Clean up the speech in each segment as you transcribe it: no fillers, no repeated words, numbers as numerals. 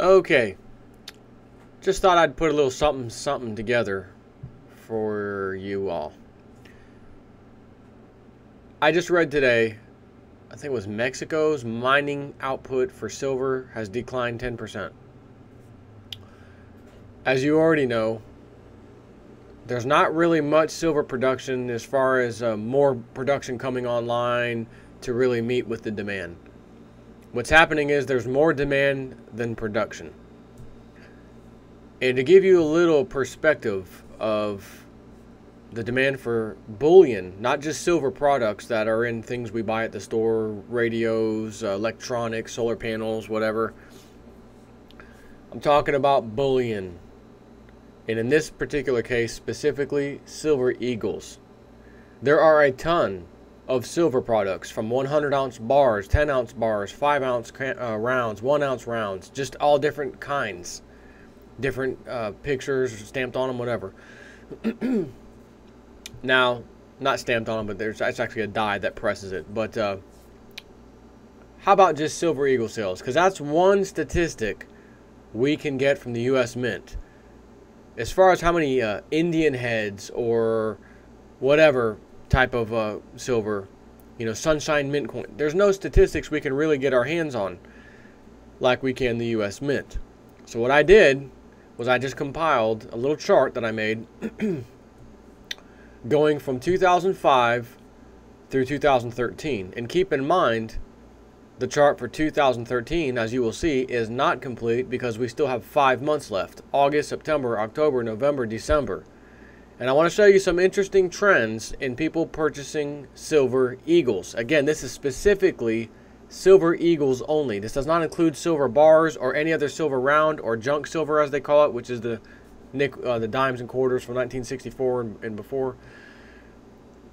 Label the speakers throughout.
Speaker 1: Okay, just thought I'd put a little something together for you all. I just read today, I think it was Mexico's mining output for silver has declined 10%. As you already know, there's not really much silver production as far as more production coming online to really meet with the demand. What's happening is there's more demand than production. And to give you a little perspective of the demand for bullion, not just silver products that are in things we buy at the store, radios, electronics, solar panels, whatever. I'm talking about bullion. And in this particular case, specifically, silver eagles. There are a ton of silver products, from 100-ounce bars, 10-ounce bars, 5-ounce rounds, 1-ounce rounds, just all different kinds. Different pictures stamped on them, whatever. Now, not stamped on them, but it's actually a die that presses it. But how about just silver eagle sales? Because that's one statistic we can get from the U.S. Mint. As far as how many Indian heads or whatever type of silver, Sunshine Mint coin, there's no statistics we can really get our hands on like we can the U.S. Mint. So what I did was I just compiled a little chart that I made going from 2005 through 2013. And keep in mind, the chart for 2013, as you will see, is not complete because we still have 5 months left. August, September, October, November, December. And I want to show you some interesting trends in people purchasing silver eagles. Again, this is specifically silver eagles only. This does not include silver bars or any other silver round or junk silver, as they call it, which is the dimes and quarters from 1964 and before.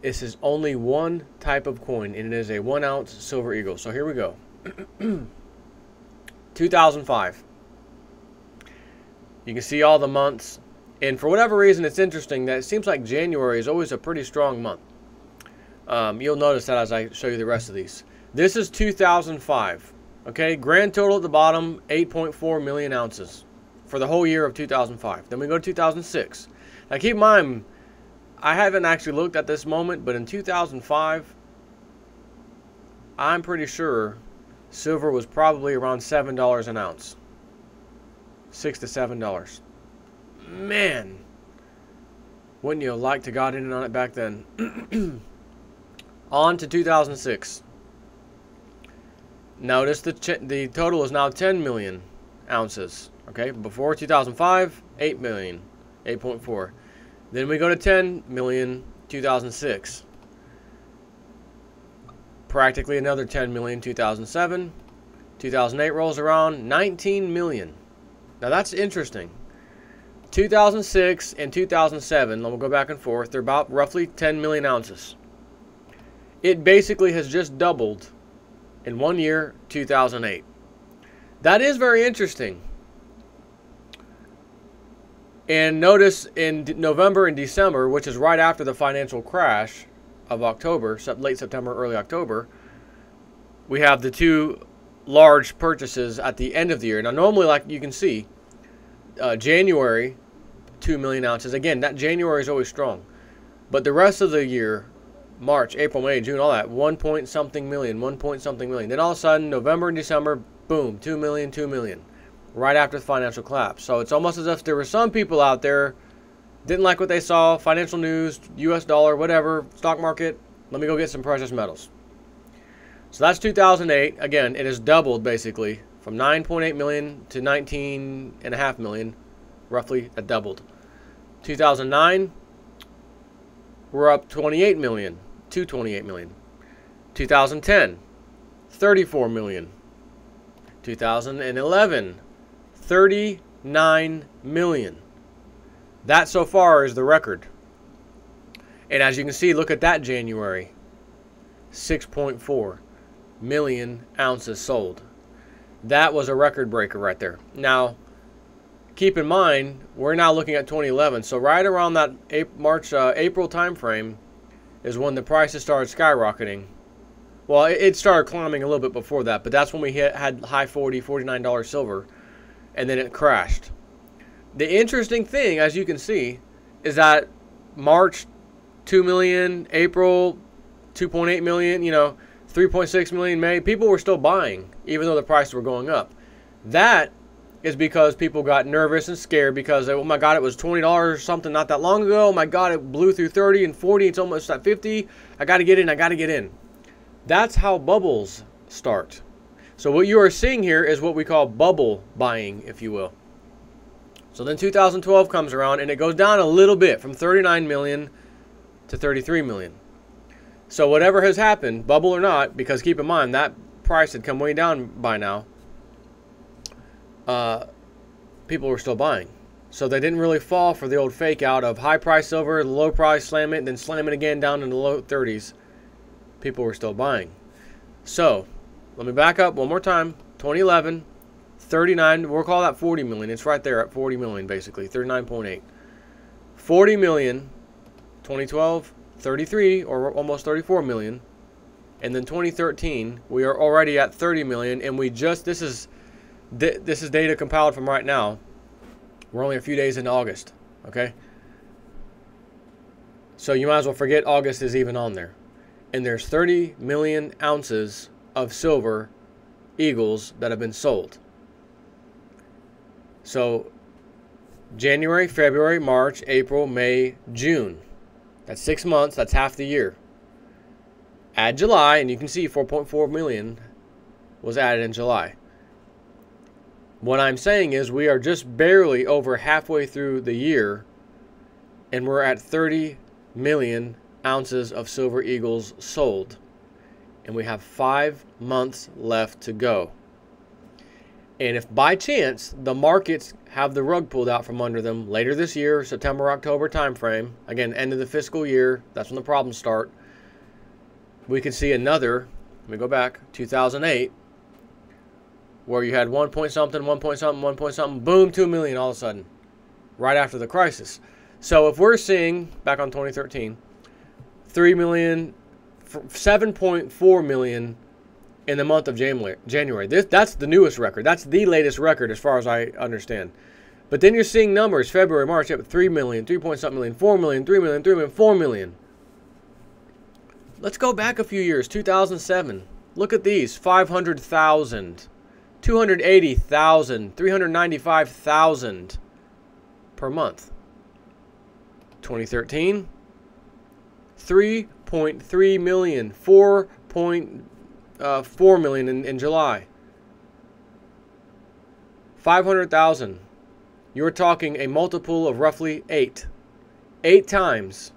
Speaker 1: This is only one type of coin, and it is a 1-ounce silver eagle. So here we go. 2005. You can see all the months. And for whatever reason, it's interesting that it seems like January is always a pretty strong month. You'll notice that as I show you the rest of these. This is 2005. Okay, grand total at the bottom, 8.4 million ounces for the whole year of 2005. Then we go to 2006. Now keep in mind, I haven't actually looked at this moment, but in 2005, I'm pretty sure silver was probably around $7 an ounce. $6 to $7. Man, wouldn't you have liked to got in on it back then? On to 2006. Notice the total is now 10 million ounces. Okay, before 2005, 8 million, 8.4. Then we go to 10 million, 2006. Practically another 10 million, 2007. 2008 rolls around, 19 million. Now that's interesting. 2006 and 2007, we'll go back and forth, they're about roughly 10 million ounces. It basically has just doubled in 1 year, 2008. That is very interesting. And notice in November and December, which is right after the financial crash of October, late September, early October, we have the two large purchases at the end of the year. Now, normally, like you can see, January, 2 million ounces. Again, that January is always strong. But the rest of the year, March, April, May, June, all that, 1 point something million, 1 point something million. Then all of a sudden, November and December, boom, 2 million, 2 million. Right after the financial collapse. So it's almost as if there were some people out there didn't like what they saw, financial news, US dollar, whatever, stock market, let me go get some precious metals. So that's 2008. Again, it has doubled basically from 9.8 million to 19.5 million, roughly it doubled. 2009, we're up 28 million to 28 million. 2010, 34 million. 2011, 39 million. That so far is the record. And as you can see, look at that January. 6.4 million ounces sold. That was a record breaker right there. Now, keep in mind, we're now looking at 2011. So right around that April time frame is when the prices started skyrocketing. Well, it started climbing a little bit before that, but that's when we had high $49 silver. and then it crashed. The interesting thing, as you can see, is that March 2 million, April 2.8 million, 3.6 million May, people were still buying even though the prices were going up. That is because people got nervous and scared because, oh my God, it was $20 or something not that long ago. Oh my God, it blew through 30 and 40. It's almost at 50. I got to get in. I got to get in. That's how bubbles start. So what you are seeing here is what we call bubble buying, if you will. So then 2012 comes around and it goes down a little bit from 39 million to 33 million. So whatever has happened, bubble or not, because keep in mind that price had come way down by now, people were still buying. So they didn't really fall for the old fake out of high price silver, low price, slam it, then slam it again down in the low 30s. People were still buying. So let me back up one more time. 2011, 39, we'll call that 40 million. It's right there at 40 million basically, 39.8. 40 million, 2012, 33 or almost 34 million. And then 2013, we are already at 30 million, and we just, this is data compiled from right now. We're only a few days into August, okay? So you might as well forget August is even on there. And there's 30 million ounces of silver eagles that have been sold. So January, February, March, April, May, June. That's 6 months. That's half the year. Add July, and you can see 4.4 million was added in July. What I'm saying is we are just barely over halfway through the year, and we're at 30 million ounces of silver eagles sold. And we have 5 months left to go. And if by chance the markets have the rug pulled out from under them later this year, September, October timeframe, again, end of the fiscal year, that's when the problems start, we could see another, let me go back, 2008, where you had 1 point something, 1 point something, 1 point something, boom, 2 million all of a sudden, right after the crisis. So if we're seeing, back on 2013, 3 million, 7.4 million in the month of January. That's the newest record. That's the latest record as far as I understand. But then you're seeing numbers, February, March, up 3 million, 3 point something million, 4 million, 3 million, 3 million, 4 million. Let's go back a few years, 2007. Look at these, 500,000, 280,000, 395,000 per month. 2013, 3.3 million, 4.4 million in July. 500,000. You're talking a multiple of roughly 8. 8 times.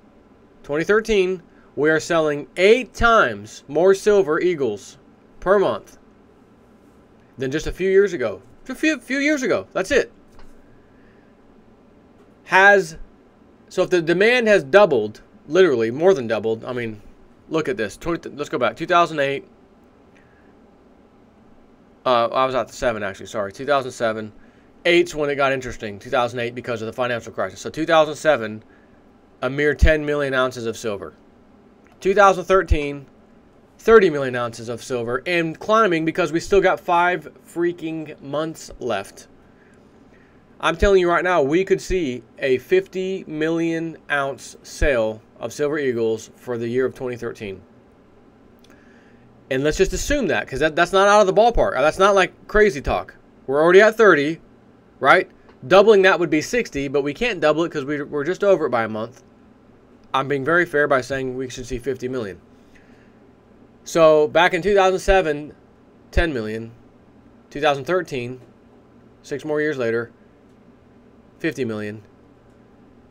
Speaker 1: 2013, we are selling 8 times more silver eagles per month than just a few years ago. A few years ago. That's it. So if the demand has doubled, literally more than doubled, I mean, look at this. Let's go back. 2008. I was at 7 actually, sorry. 2007. 8's when it got interesting. 2008 because of the financial crisis. So 2007, a mere 10 million ounces of silver. 2013, 30 million ounces of silver, and climbing because we still got 5 freaking months left. I'm telling you right now, we could see a 50 million ounce sale of silver eagles for the year of 2013. And let's just assume that, because that's not out of the ballpark. That's not like crazy talk. We're already at 30, right? Doubling that would be 60, but we can't double it because we're just over it by a month. I'm being very fair by saying we should see 50 million. So back in 2007, 10 million. 2013, 6 more years later, 50 million.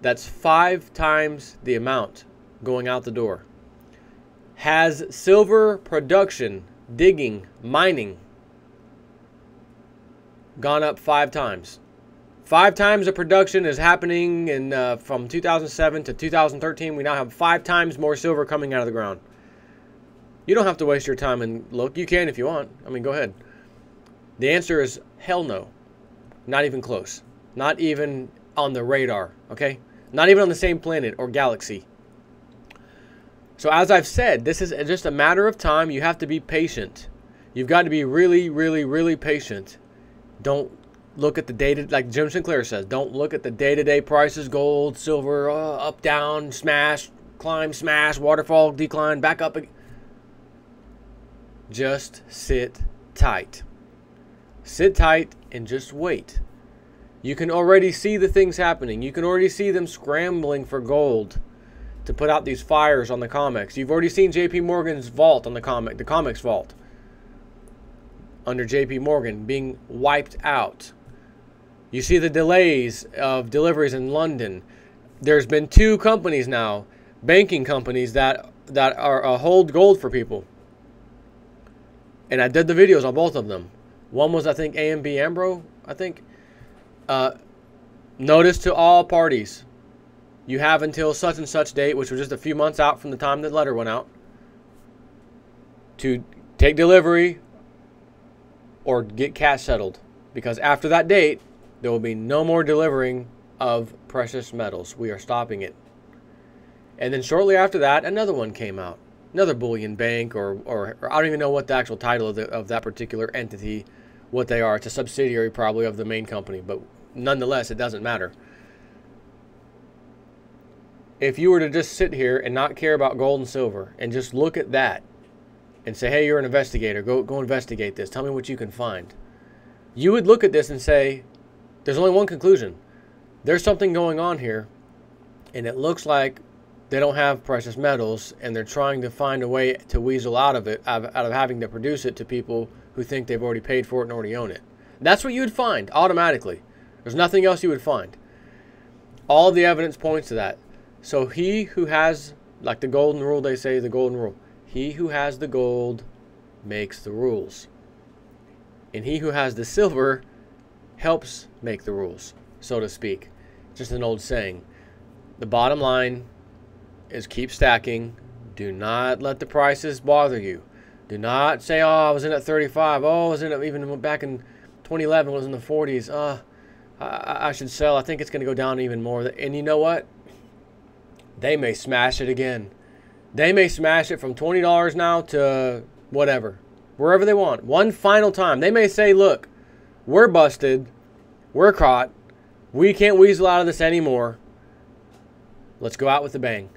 Speaker 1: That's 5 times the amount going out the door. Has silver production, digging, mining gone up 5 times? 5 times the production is happening in from 2007 to 2013. We now have 5 times more silver coming out of the ground. You don't have to waste your time and look. You can if you want. I mean, go ahead. The answer is hell no. Not even close. Not even on the radar, okay? Not even on the same planet or galaxy. So as I've said, this is just a matter of time. You have to be patient. You've got to be really, really, really patient. Don't look at the data, like Jim Sinclair says, don't look at the day-to-day prices, gold, silver, up, down, smash, climb, smash, waterfall, decline, back up. Just sit tight. Sit tight and just wait. You can already see the things happening. You can already see them scrambling for gold to put out these fires on the comics. You've already seen JP Morgan's vault on the comics vault under JP Morgan being wiped out. You see the delays of deliveries in London. There's been 2 companies now, banking companies that are hold gold for people. And I did the videos on both of them. One was, I think, AMB Ambro, I think. Notice to all parties, you have until such and such date, which was just a few months out from the time the letter went out, to take delivery or get cash settled. Because after that date, there will be no more delivering of precious metals. We are stopping it. And then shortly after that, another one came out. Another bullion bank, or I don't even know what the actual title of that particular entity, what they are. It's a subsidiary probably of the main company, but nonetheless, it doesn't matter. If you were to just sit here and not care about gold and silver and just look at that and say, hey, you're an investigator, go investigate this, tell me what you can find, you would look at this and say, there's only one conclusion. There's something going on here, and it looks like they don't have precious metals, and they're trying to find a way to weasel out of it, out of having to produce it to people who think they've already paid for it and already own it. That's what you would find automatically. There's nothing else you would find. All of the evidence points to that. So he who has, like the golden rule, they say, the golden rule, he who has the gold makes the rules. And he who has the silver helps make the rules, so to speak. Just an old saying. The bottom line is keep stacking. Do not let the prices bother you. Do not say, oh, I was in at 35. Oh, I was in at, even back in 2011, I was in the 40s. I should sell. I think it's going to go down even more. And you know what? They may smash it again. They may smash it from $20 now to whatever, wherever they want. One final time. They may say, look, we're busted. We're caught. We can't weasel out of this anymore. Let's go out with a bang.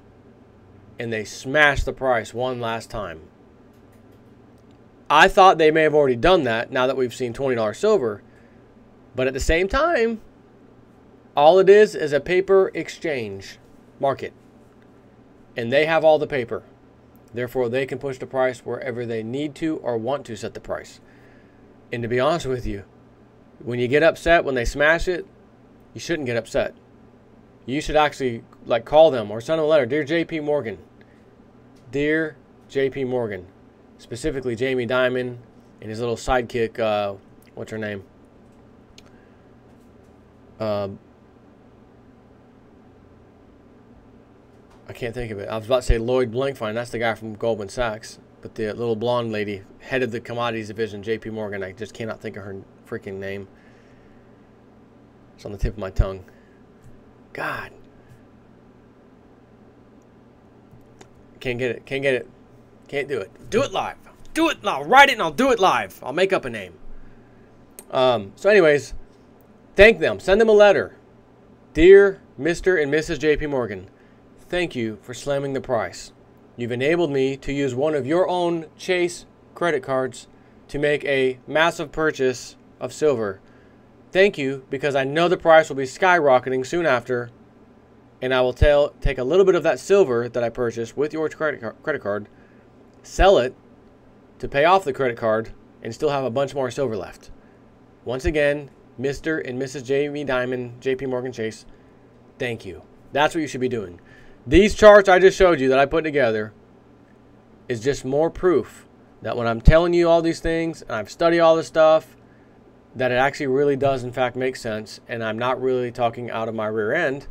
Speaker 1: And they smash the price one last time. I thought they may have already done that now that we've seen $20 silver. But at the same time, all it is a paper exchange market. And they have all the paper. Therefore, they can push the price wherever they need to or want to set the price. And to be honest with you, when you get upset when they smash it, you shouldn't get upset. You should actually like call them or send them a letter. Dear JP Morgan. Dear JP Morgan. Specifically Jamie Dimon and his little sidekick, what's her name? I can't think of it. I was about to say Lloyd Blankfein. That's the guy from Goldman Sachs. But the little blonde lady, head of the commodities division, JP Morgan, I just cannot think of her freaking name. It's on the tip of my tongue. God. Can't get it. Can't get it. Can't do it. Do it live. Do it. I'll write it and I'll do it live. I'll make up a name. So anyways, thank them. Send them a letter. Dear Mr. and Mrs. JP Morgan, thank you for slamming the price. You've enabled me to use one of your own Chase credit cards to make a massive purchase of silver. Thank you, because I know the price will be skyrocketing soon after, and I will take a little bit of that silver that I purchased with your credit card, sell it to pay off the credit card, and still have a bunch more silver left. Once again, Mr. and Mrs. Jamie Dimon, JP Morgan Chase, thank you. That's what you should be doing. These charts I just showed you that I put together is just more proof that when I'm telling you all these things, and I've studied all this stuff, that it actually really does in fact make sense, and I'm not really talking out of my rear end.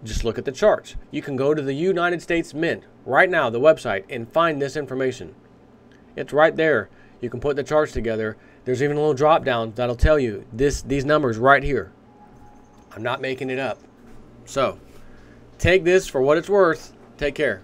Speaker 1: Just look at the charts. You can go to the United States Mint right now, the website, and find this information. It's right there. You can put the charts together. There's even a little drop down that'll tell you these numbers right here. I'm not making it up. So take this for what it's worth. Take care.